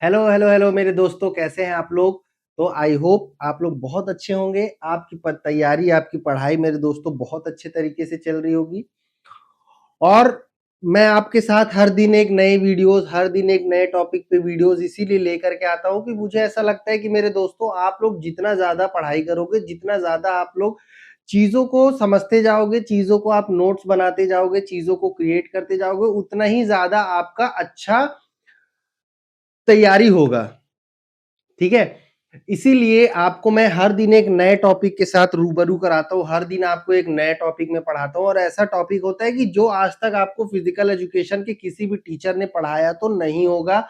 Hello hello hello मेरे दोस्तों, कैसे हैं आप लोग। तो आई होप आप लोग बहुत अच्छे होंगे। आपकी तैयारी, आपकी पढ़ाई मेरे दोस्तों बहुत अच्छे तरीके से चल रही होगी। और मैं आपके साथ हर दिन एक नए वीडियोस, हर दिन एक नए टॉपिक पे वीडियोस इसीलिए लेकर के आता हूं कि मुझे ऐसा लगता है कि मेरे दोस्तों आप लोग जितना ज्यादा पढ़ाई करोगे, जितना ज्यादा आप लोग चीजों को समझते जाओगे, चीजों को आप नोट्स बनाते जाओगे, चीजों को क्रिएट करते जाओगे, उतना ही ज्यादा आपका अच्छा तैयारी होगा। ठीक है, इसीलिए आपको मैं हर दिन एक नए टॉपिक के साथ रूबरू कराता हूँ, हर दिन आपको एक नए टॉपिक में पढ़ाता हूँ। और ऐसा टॉपिक होता है कि जो आज तक आपको फिजिकल एजुकेशन के किसी भी टीचर ने पढ़ाया तो नहीं होगा।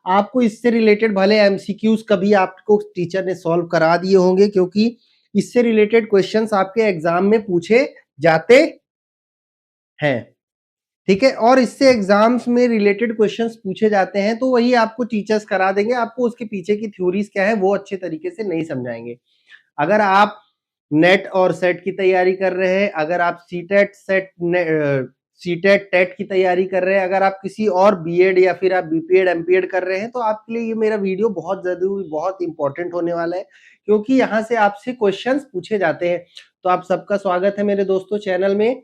आपको इससे रिलेटेड भले एमसीक्यूज कभी आपको टीचर ने सॉल्व करा दिए होंगे, क्योंकि इससे रिलेटेड क्वेश्चंस आपके एग्जाम में पूछे जाते हैं। ठीक है, और इससे एग्जाम्स में रिलेटेड क्वेश्चंस पूछे जाते हैं, तो वही आपको टीचर्स करा देंगे। आपको उसके पीछे की थ्योरीज क्या है वो अच्छे तरीके से नहीं समझाएंगे। अगर आप नेट और सेट की तैयारी कर रहे हैं, अगर आप सीटेट टेट की तैयारी कर रहे हैं, अगर आप किसी और बीएड या फिर आप बीपीएड एमपीएड कर रहे हैं, तो आपके लिए ये मेरा वीडियो बहुत जरूरी, बहुत इंपॉर्टेंट होने वाला है, क्योंकि यहाँ से आपसे क्वेश्चंस पूछे जाते हैं। तो आप सबका स्वागत है मेरे दोस्तों चैनल में।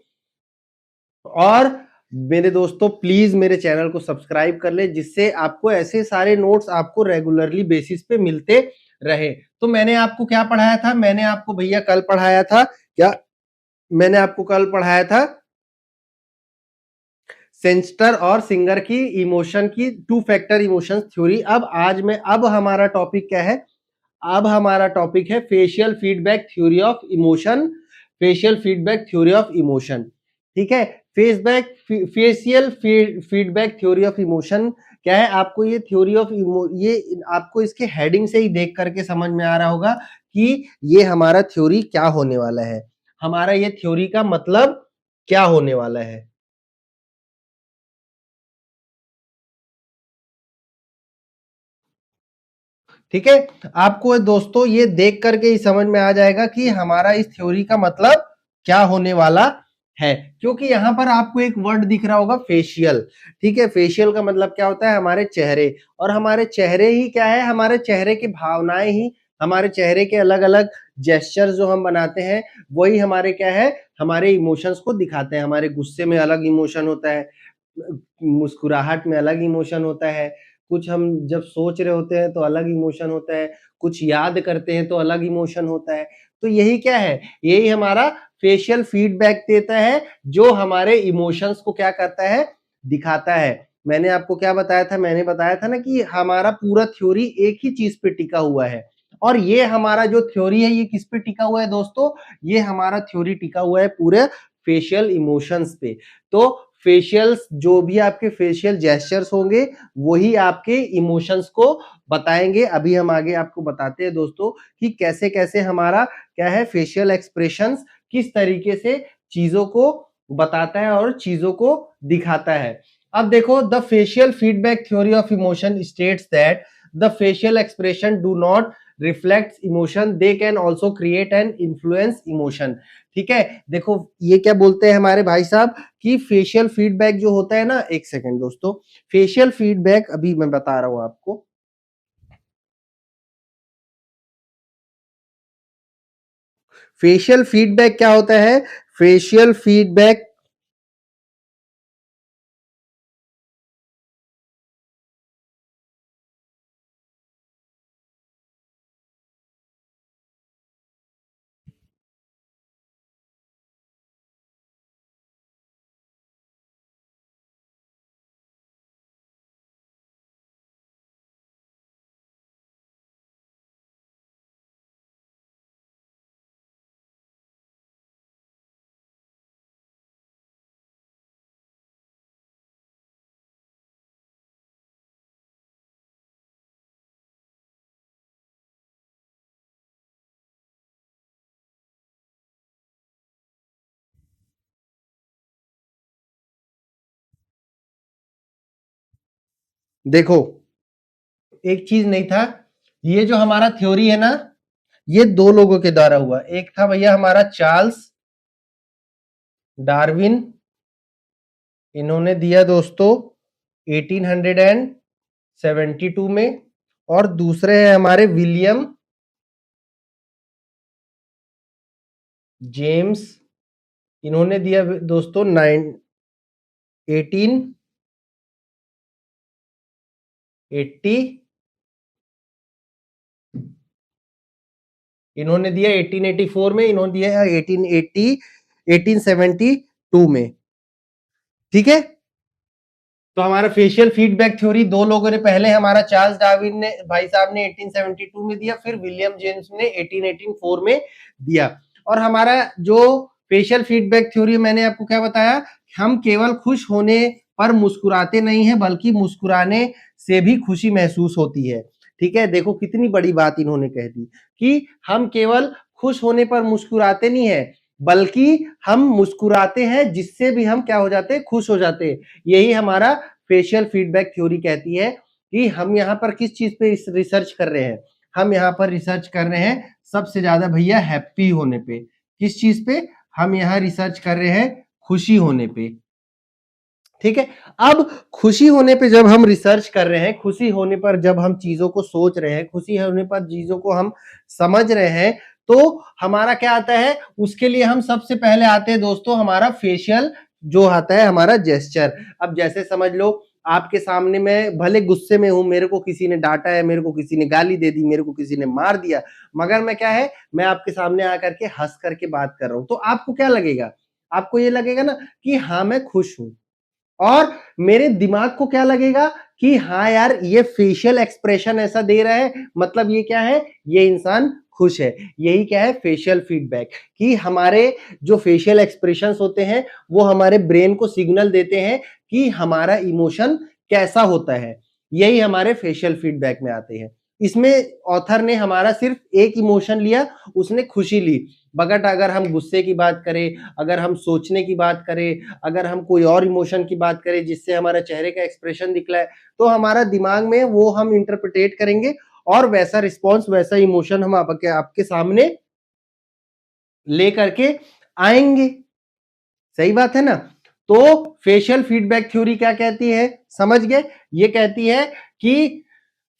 और मेरे दोस्तों प्लीज मेरे चैनल को सब्सक्राइब कर ले, जिससे आपको ऐसे सारे नोट्स आपको रेगुलरली बेसिस पे मिलते रहे। तो मैंने आपको क्या पढ़ाया था, मैंने आपको भैया कल पढ़ाया था क्या, मैंने आपको कल पढ़ाया था सेंस्टर और सिंगर की इमोशन की टू फैक्टर इमोशंस थ्योरी। अब हमारा टॉपिक क्या है, अब हमारा टॉपिक है facial feedback theory of emotion. Facial feedback theory of emotion. ठीक है, facial feedback theory of emotion क्या है, आपको ये थ्योरी ऑफ ये आपको इसके हेडिंग से ही देख करके समझ में आ रहा होगा कि ये हमारा थ्योरी क्या होने वाला है, हमारा ये थ्योरी का मतलब क्या होने वाला है। ठीक है, आपको दोस्तों ये देख करके ही समझ में आ जाएगा कि हमारा इस थ्योरी का मतलब क्या होने वाला है, क्योंकि यहां पर आपको एक वर्ड दिख रहा होगा फेशियल। ठीक है, फेशियल का मतलब क्या होता है, हमारे चेहरे। और हमारे चेहरे ही क्या है, हमारे चेहरे की भावनाएं ही, हमारे चेहरे के अलग अलग जेस्चर जो हम बनाते हैं, वही हमारे क्या है, हमारे इमोशंस को दिखाते हैं। हमारे गुस्से में अलग इमोशन होता है, मुस्कुराहट में अलग इमोशन होता है, कुछ हम जब सोच रहे होते हैं तो अलग इमोशन होता है, कुछ याद करते हैं तो अलग इमोशन होता है। तो यही क्या है, यही हमारा फेशियल फीडबैक देता है, जो हमारे इमोशंस को क्या करता है, दिखाता है। मैंने आपको क्या बताया था, मैंने बताया था ना कि हमारा पूरा थ्योरी एक ही चीज पे टिका हुआ है। और ये हमारा जो थ्योरी है ये किस पे टिका हुआ है दोस्तों, ये हमारा थ्योरी टिका हुआ है पूरे फेशियल इमोशंस पे। तो फेशियल्स, जो भी आपके फेशियल जेस्चर्स होंगे, वही आपके इमोशंस को बताएंगे। अभी हम आगे आपको बताते हैं दोस्तों कि कैसे कैसे हमारा क्या है, फेशियल एक्सप्रेशंस किस तरीके से चीजों को बताता है और चीजों को दिखाता है। अब देखो, the facial feedback theory of emotion states that the facial expression do not reflect emotion, they can also create and influence emotion. ठीक है, देखो ये क्या बोलते हैं हमारे भाई साहब कि फेशियल फीडबैक जो होता है ना, एक सेकेंड दोस्तों, फेशियल फीडबैक अभी मैं बता रहा हूं आपको। फेशियल फीडबैक क्या होता है, फेशियल फीडबैक देखो, एक चीज नहीं था, ये जो हमारा थ्योरी है ना, ये दो लोगों के द्वारा हुआ। एक था भैया हमारा चार्ल्स डार्विन, इन्होंने दिया दोस्तों 1872 में। और दूसरे हैं हमारे विलियम जेम्स। इन्होंने दिया दोस्तों 1880, इन्होंने दिया 1884 में, इन्होंने दिया 1880, 1872 में। ठीक है, तो हमारा फेशियल फीडबैक थ्योरी दो लोगों ने, पहले हमारा चार्ल्स डार्विन ने भाई साहब ने 1872 में दिया, फिर विलियम जेम्स ने 1884 में दिया। और हमारा जो फेशियल फीडबैक थ्योरी, मैंने आपको क्या बताया, हम केवल खुश होने पर मुस्कुराते नहीं है, बल्कि मुस्कुराने से भी खुशी महसूस होती है। ठीक है, देखो कितनी बड़ी बात इन्होंने कह दी कि हम केवल खुश होने पर मुस्कुराते नहीं है, बल्कि हम मुस्कुराते हैं जिससे भी हम क्या हो जाते हैं, खुश हो जाते हैं। यही हमारा फेशियल फीडबैक थ्योरी कहती है कि हम यहाँ पर किस चीज पे रिसर्च कर रहे हैं, हम यहाँ पर रिसर्च कर रहे हैं सबसे ज्यादा भैया हैप्पी होने पे। किस चीज पे हम यहाँ रिसर्च कर रहे हैं, खुशी होने पे। ठीक है, अब खुशी होने पे जब हम रिसर्च कर रहे हैं, खुशी होने पर जब हम चीजों को सोच रहे हैं, खुशी होने पर चीजों को हम समझ रहे हैं, तो हमारा क्या आता है, उसके लिए हम सबसे पहले आते हैं दोस्तों हमारा फेशियल जो आता है हमारा जेस्चर। अब जैसे समझ लो आपके सामने मैं भले गुस्से में हूं, मेरे को किसी ने डांटा है, मेरे को किसी ने गाली दे दी, मेरे को किसी ने मार दिया, मगर मैं क्या है, मैं आपके सामने आकर के हंस करके बात कर रहा हूं, तो आपको क्या लगेगा, आपको ये लगेगा ना कि हाँ मैं खुश हूं। और मेरे दिमाग को क्या लगेगा कि हाँ यार ये फेशियल एक्सप्रेशन ऐसा दे रहा है, मतलब ये क्या है, ये इंसान खुश है। यही क्या है, फेशियल फीडबैक, कि हमारे जो फेशियल एक्सप्रेशंस होते हैं वो हमारे ब्रेन को सिग्नल देते हैं कि हमारा इमोशन कैसा होता है। यही हमारे फेशियल फीडबैक में आते हैं। इसमें ऑथर ने हमारा सिर्फ एक इमोशन लिया, उसने खुशी ली, बट अगर हम गुस्से की बात करें, अगर हम सोचने की बात करें, अगर हम कोई और इमोशन की बात करें जिससे हमारा चेहरे का एक्सप्रेशन दिखला है, तो हमारा दिमाग में वो हम इंटरप्रिटेट करेंगे और वैसा रिस्पॉन्स, वैसा इमोशन हम आपके सामने ले करके आएंगे। सही बात है ना। तो फेशियल फीडबैक थ्योरी क्या कहती है, समझ गए, ये कहती है कि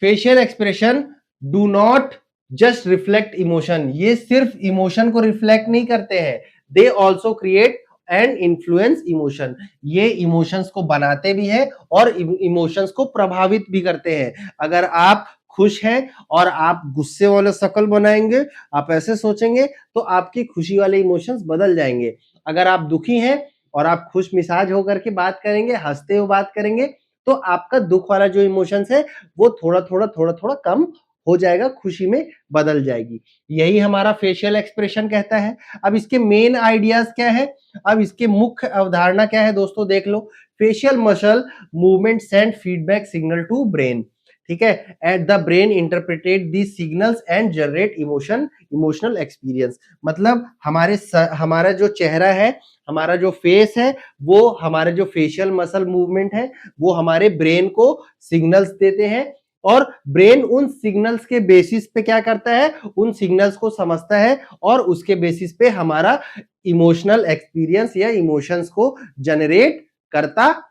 facial expression do not just reflect emotion, ये सिर्फ इमोशन को रिफ्लेक्ट नहीं करते हैं, they also create and influence emotion, ये इमोशंस को बनाते भी हैं और इमोशंस को प्रभावित भी करते हैं। अगर आप खुश हैं और आप गुस्से वाले शक्ल बनाएंगे, आप ऐसे सोचेंगे, तो आपकी खुशी वाले इमोशंस बदल जाएंगे। अगर आप दुखी हैं और आप खुश मिजाज होकर के बात करेंगे, हंसते हुए बात करेंगे, तो आपका दुख वाला जो इमोशंस है वो थोड़ा थोड़ा कम हो जाएगा, खुशी में बदल जाएगी। यही हमारा फेशियल एक्सप्रेशन कहता है। अब इसके मेन आइडियाज क्या है, अब इसके मुख्य अवधारणा क्या है दोस्तों, देख लो। Facial muscle movement send feedback signal to brain. ठीक है, at the brain interpret these signals and generate emotional experience. मतलब हमारा जो चेहरा है, हमारा जो फेस है, वो हमारे जो फेशियल मसल मूवमेंट है वो हमारे ब्रेन को सिग्नल्स देते हैं, और ब्रेन उन सिग्नल्स के बेसिस पे क्या करता है, उन सिग्नल्स को समझता है और उसके बेसिस पे हमारा इमोशनल एक्सपीरियंस या इमोशंस को जनरेट करता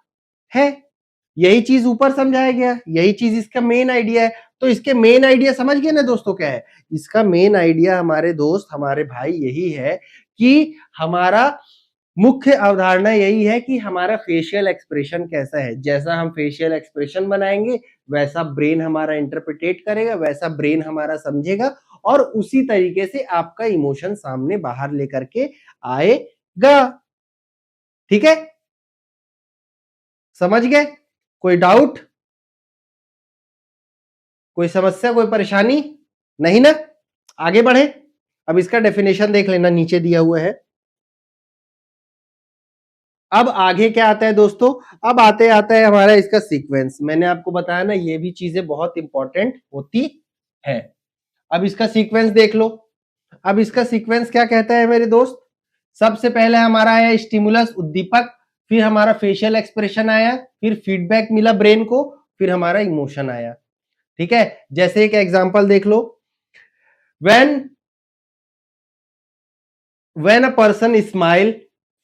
है। यही चीज ऊपर समझाया गया, यही चीज इसका मेन आइडिया है। तो इसके मेन आइडिया समझ गए ना दोस्तों, क्या है इसका मेन आइडिया, हमारे दोस्त हमारे भाई, यही है कि हमारा मुख्य अवधारणा यही है कि हमारा फेशियल एक्सप्रेशन कैसा है, जैसा हम फेशियल एक्सप्रेशन बनाएंगे वैसा ब्रेन हमारा इंटरप्रिटेट करेगा, वैसा ब्रेन हमारा समझेगा, और उसी तरीके से आपका इमोशन सामने बाहर लेकर के आएगा। ठीक है, समझ गए, कोई डाउट, कोई समस्या, कोई परेशानी नहीं ना। आगे बढ़े, अब इसका डेफिनेशन देख लेना, नीचे दिया हुआ है। अब आगे क्या आता है दोस्तों, अब आता है हमारा इसका सीक्वेंस। मैंने आपको बताया ना, ये भी चीजें बहुत इंपॉर्टेंट होती है। अब इसका सीक्वेंस देख लो। अब इसका सीक्वेंस क्या कहता है मेरे दोस्त, सबसे पहले हमारा आया स्टिमुलस, उद्दीपक, फिर हमारा फेशियल एक्सप्रेशन आया, फिर फीडबैक मिला ब्रेन को, फिर हमारा इमोशन आया। ठीक है, जैसे एक एग्जांपल देख लो, when a person smile,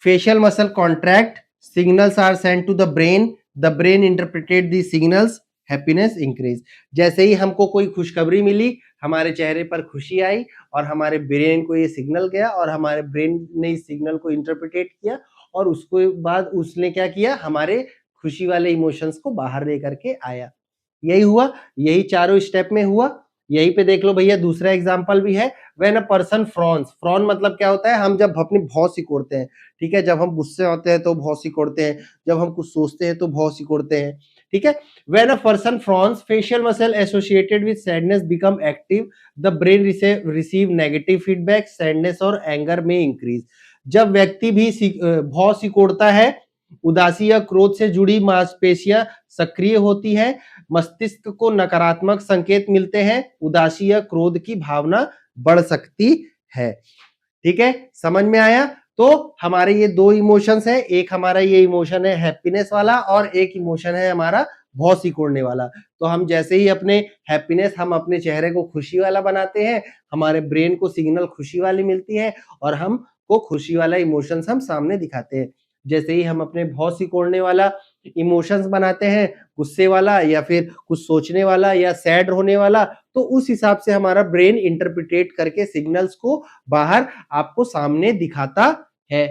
facial muscle contract, signals are sent to the brain interpretate these signals, happiness increase. जैसे ही हमको कोई खुशखबरी मिली, हमारे चेहरे पर खुशी आई और हमारे ब्रेन को ये सिग्नल गया और हमारे ब्रेन ने इस सिग्नल को इंटरप्रिटेट किया और उसके बाद उसने क्या किया, हमारे खुशी वाले इमोशंस को बाहर दे करके आया। यही हुआ, यही चारों स्टेप में हुआ। यहीं पे देख लो भैया, दूसरा एग्जाम्पल भी है। When a person Fronx, frown मतलब क्या होता है, हम जब अपनी भौं सिकोड़ते हैं, ठीक है, जब हम गुस्से होते हैं तो भौं सिकोड़ते हैं, जब हम कुछ सोचते हैं तो भौं सिकोड़ते हैं, ठीक है। When a person Fronx, facial muscle associated with sadness become active, the brain receive negative feedback, sadness और एंगर में इंक्रीज। जब व्यक्ति भी भौं सिकोड़ता है, उदासी या क्रोध से जुड़ी मांसपेशियां सक्रिय होती है, मस्तिष्क को नकारात्मक संकेत मिलते हैं, उदासी या क्रोध की भावना बढ़ सकती है। ठीक है, समझ में आया। तो हमारे ये दो इमोशंस है, एक हमारा ये इमोशन है हैप्पीनेस वाला और एक इमोशन है हमारा भौं सिकोड़ने वाला। तो हम जैसे ही अपने हैप्पीनेस, हम अपने चेहरे को खुशी वाला बनाते हैं, हमारे ब्रेन को सिग्नल खुशी वाली मिलती है और हमको खुशी वाला इमोशंस हम सामने दिखाते हैं। जैसे ही हम अपने भौं सिकोड़ने वाला इमोशंस बनाते हैं, गुस्से वाला या फिर कुछ सोचने वाला या सैड होने वाला, तो उस हिसाब से हमारा ब्रेन इंटरप्रिटेट करके सिग्नल्स को बाहर आपको सामने दिखाता है।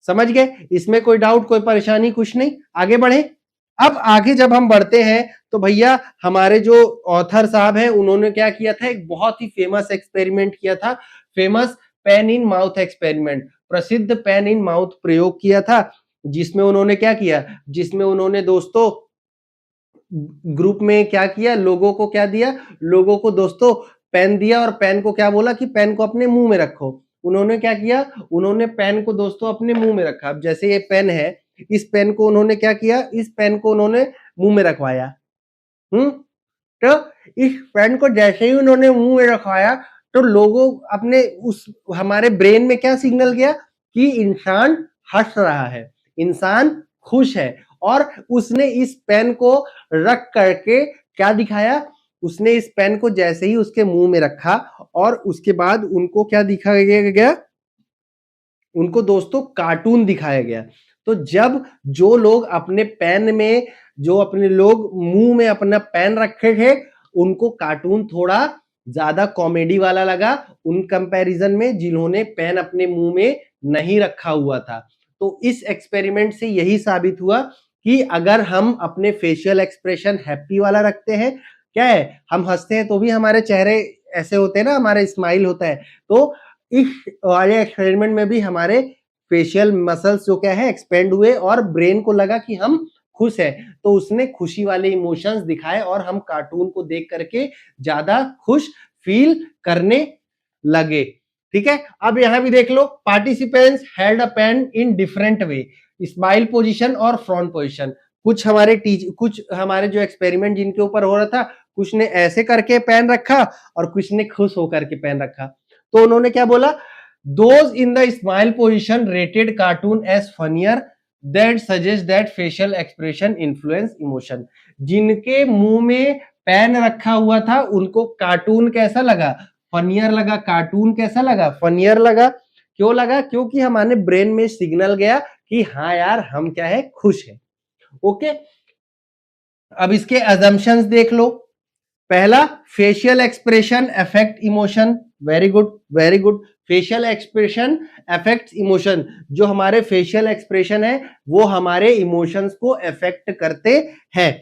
समझ गए? इसमें कोई डाउट, कोई परेशानी, कुछ नहीं। आगे बढ़े। अब आगे जब हम बढ़ते हैं तो भैया हमारे जो ऑथर साहब हैं, उन्होंने क्या किया था, एक बहुत ही फेमस एक्सपेरिमेंट किया था, famous pain in mouth experiment, प्रसिद्ध पेन इन माउथ प्रयोग किया था, जिसमें उन्होंने क्या किया, जिसमें उन्होंने दोस्तों ग्रुप में क्या किया, लोगों को क्या दिया, लोगों को दोस्तों पेन दिया और पेन को क्या बोला कि पेन को अपने मुंह में रखो। उन्होंने क्या किया, उन्होंने पेन को दोस्तों अपने मुंह में रखा। अब जैसे ये पेन है, इस पेन को उन्होंने क्या किया, इस पेन को उन्होंने मुंह में रखवाया। तो इस पेन को जैसे ही उन्होंने मुंह में रखवाया, तो लोगों अपने उस हमारे ब्रेन में क्या सिग्नल गया कि इंसान हंस रहा है, इंसान खुश है। और उसने इस पेन को रख करके क्या दिखाया, उसने इस पेन को जैसे ही उसके मुंह में रखा और उसके बाद उनको क्या दिखाया गया, उनको दोस्तों कार्टून दिखाया गया। तो जब जो लोग अपने पेन में, जो अपने लोग मुंह में अपना पेन रखे थे, उनको कार्टून थोड़ा ज्यादा कॉमेडी वाला लगा उन कंपैरिजन में जिन्होंने पेन अपने मुंह में नहीं रखा हुआ था। तो इस एक्सपेरिमेंट से यही साबित हुआ कि अगर हम अपने फेशियल एक्सप्रेशन हैप्पी वाला रखते हैं, क्या है, हम हंसते हैं तो भी हमारे चेहरे ऐसे होते हैं ना, हमारे स्माइल होता है, तो इस वाले एक्सपेरिमेंट में भी हमारे फेशियल मसल्स जो क्या है एक्सपेंड हुए और ब्रेन को लगा कि हम खुश है, तो उसने खुशी वाले इमोशंस दिखाए और हम कार्टून को देख करके ज्यादा खुश फील करने लगे। ठीक है, अब यहां भी देख लो, participants held a pen in different way, smile position और फ्रॉन्ट पोजीशन। कुछ हमारे जो एक्सपेरिमेंट जिनके ऊपर हो रहा था, कुछ ने ऐसे करके पेन रखा और कुछ ने खुश होकर के पेन रखा। तो उन्होंने क्या बोला, those in the smile position rated cartoon as funnier, that suggest that facial expression influence emotion. जिनके मुंह में पेन रखा हुआ था उनको कार्टून कैसा लगा, फनियर लगा। कार्टून कैसा लगा, फनियर लगा। क्यों लगा, क्योंकि हमारे ब्रेन में सिग्नल गया कि हाँ यार हम क्या है, खुश है। ओके, अब इसके अजम्पशंस देख लो। पहला, facial expression affect emotion. Very good, very good. Facial expression affect emotion, जो हमारे फेशियल एक्सप्रेशन है वो हमारे इमोशंस को अफेक्ट करते हैं।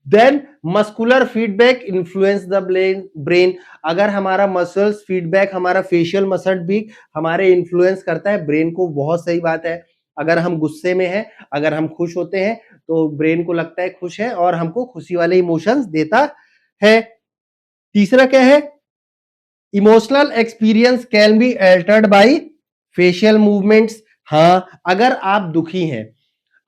Then muscular feedback influence the brain, अगर हमारा मसल्स फीडबैक, हमारा फेशियल मसल भी हमारे इन्फ्लुएंस करता है ब्रेन को। बहुत सही बात है, अगर हम गुस्से में हैं, अगर हम खुश होते हैं तो ब्रेन को लगता है खुश है और हमको खुशी वाले इमोशंस देता है। तीसरा क्या है, emotional experience can be altered by facial movements. हाँ, अगर आप दुखी हैं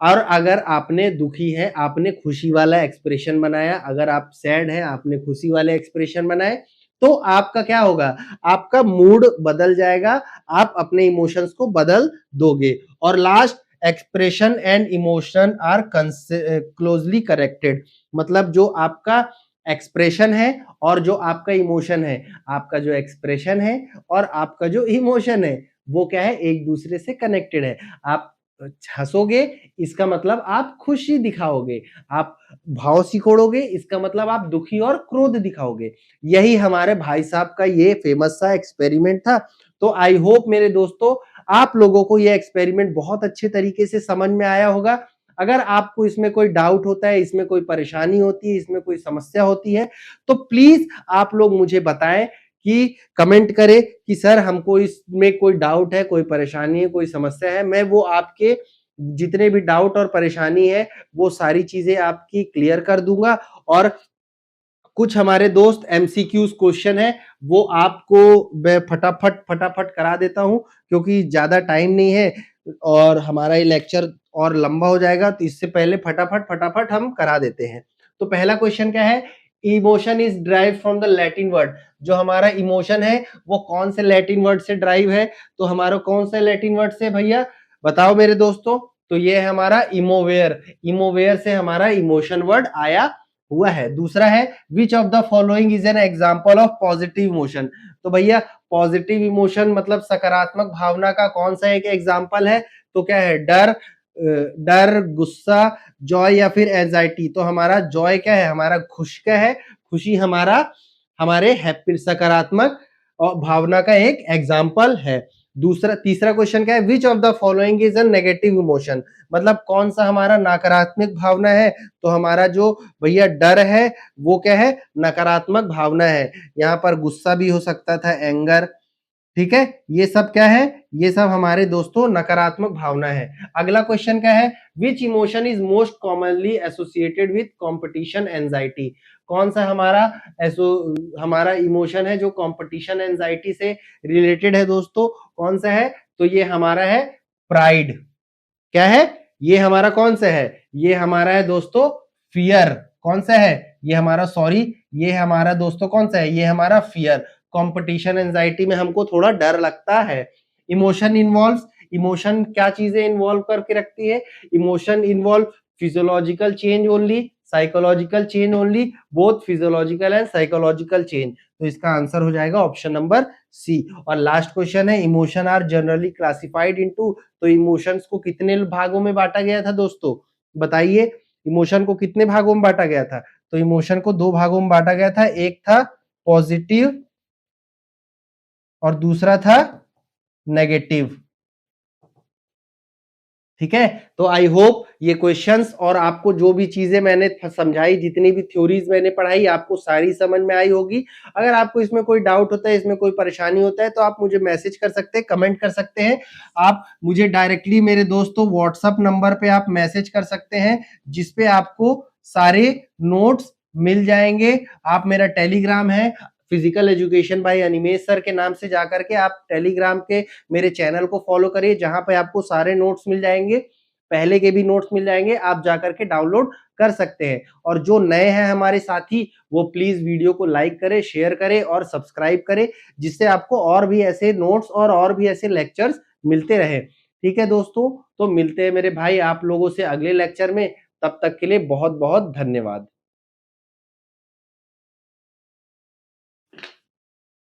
और अगर आपने दुखी है, आपने खुशी वाला एक्सप्रेशन बनाया, अगर आप सैड है, आपने खुशी वाले एक्सप्रेशन बनाए, तो आपका क्या होगा, आपका मूड बदल जाएगा, आप अपने इमोशंस को बदल दोगे। और last, expression and emotion are closely connected, मतलब जो आपका एक्सप्रेशन है और जो आपका इमोशन है, आपका जो एक्सप्रेशन है और आपका जो इमोशन है वो क्या है, एक दूसरे से कनेक्टेड है। आप हंसोगे इसका मतलब आप खुशी दिखाओगे, आप भाव सिकोड़ोगे इसका मतलब आप दुखी और क्रोध दिखाओगे। यही हमारे भाई साहब का ये फेमस सा एक्सपेरिमेंट था। तो आई होप मेरे दोस्तों आप लोगों को ये एक्सपेरिमेंट बहुत अच्छे तरीके से समझ में आया होगा। अगर आपको इसमें कोई डाउट होता है, इसमें कोई परेशानी होती है, इसमें कोई समस्या होती है, तो प्लीज आप लोग मुझे बताएं कि कमेंट करें कि सर हमको इसमें कोई डाउट है, कोई परेशानी है, कोई समस्या है। मैं वो आपके जितने भी डाउट और परेशानी है वो सारी चीजें आपकी क्लियर कर दूंगा। और कुछ हमारे दोस्त एमसीक्यूज क्वेश्चन है वो आपको मैं फटाफट करा देता हूं, क्योंकि ज्यादा टाइम नहीं है और हमारा ये लेक्चर और लंबा हो जाएगा, तो इससे पहले फटाफट हम करा देते हैं। तो पहला क्वेश्चन क्या है, emotion is drive from the Latin word. जो हमारा इमोशन है वो कौन से लैटिन वर्ड से ड्राइव है, तो हमारा कौन सा लैटिन वर्ड से भैया बताओ मेरे दोस्तों। तो ये है हमारा इमोवेयर, इमोवेयर से हमारा इमोशन वर्ड आया हुआ है। दूसरा है which of the following is an example of positive emotion. तो भैया पॉजिटिव इमोशन मतलब सकारात्मक भावना का कौन सा एक एग्जाम्पल है, तो क्या है, डर, गुस्सा, जॉय या फिर एंजाइटी। तो हमारा जॉय क्या है, हमारा खुश का है, खुशी हमारा हमारे हैप्पी सकारात्मक और भावना का एक एग्जाम्पल है। तीसरा क्वेश्चन क्या है, which of the following is a negative emotion. मतलब कौन सा हमारा नकारात्मक भावना है, तो हमारा जो भैया डर है वो क्या है, नकारात्मक भावना है। यहाँ पर गुस्सा भी हो सकता था, एंगर, ठीक है, ये सब क्या है, ये सब हमारे दोस्तों नकारात्मक भावना है। अगला क्वेश्चन क्या है, which emotion is most commonly associated with competition anxiety. कौन सा हमारा इमोशन है जो कंपटीशन एंजाइटी से रिलेटेड है दोस्तों, कौन सा है, तो ये हमारा है प्राइड। क्या है, ये हमारा कौन सा है, ये हमारा है दोस्तों फियर। कौन सा है, ये हमारा ये हमारा दोस्तों कौन सा है, ये हमारा फियर। कंपटीशन एंजाइटी में हमको थोड़ा डर लगता है। इमोशन क्या चीजें इन्वॉल्व करके रखती है, emotion involve physiological change only, psychological change only, both physiological and psychological change. तो इसका आंसर हो जाएगा ऑप्शन नंबर सी। और लास्ट क्वेश्चन है, emotion are generally classified into. तो इमोशंस को कितने भागों में बांटा गया था दोस्तों, बताइए, इमोशन को कितने भागों में बांटा गया था। तो इमोशन को दो भागों में बांटा गया था, एक था पॉजिटिव और दूसरा था नेगेटिव। ठीक है, तो आई होप ये क्वेश्चंस और आपको जो भी चीजें मैंने समझाई, जितनी भी थ्योरीज मैंने पढ़ाई, आपको सारी समझ में आई होगी। अगर आपको इसमें कोई डाउट होता है, इसमें कोई परेशानी होता है, तो आप मुझे मैसेज कर सकते हैं, कमेंट कर सकते हैं। आप मुझे डायरेक्टली मेरे दोस्तों व्हाट्सएप नंबर पे आप मैसेज कर सकते हैं, जिसपे आपको सारे नोट्स मिल जाएंगे। आप मेरा टेलीग्राम है physical education by Animesh sir के नाम से जाकर के आप टेलीग्राम के मेरे चैनल को फॉलो करिए, जहां पे आपको सारे नोट्स मिल जाएंगे, पहले के भी नोट्स मिल जाएंगे, आप जाकर के डाउनलोड कर सकते हैं। और जो नए हैं हमारे साथी, वो प्लीज वीडियो को लाइक करें, शेयर करें और सब्सक्राइब करें, जिससे आपको और भी ऐसे नोट्स और भी ऐसे लेक्चर्स मिलते रहे। ठीक है दोस्तों, तो मिलते हैं मेरे भाई आप लोगों से अगले लेक्चर में। तब तक के लिए बहुत बहुत धन्यवाद।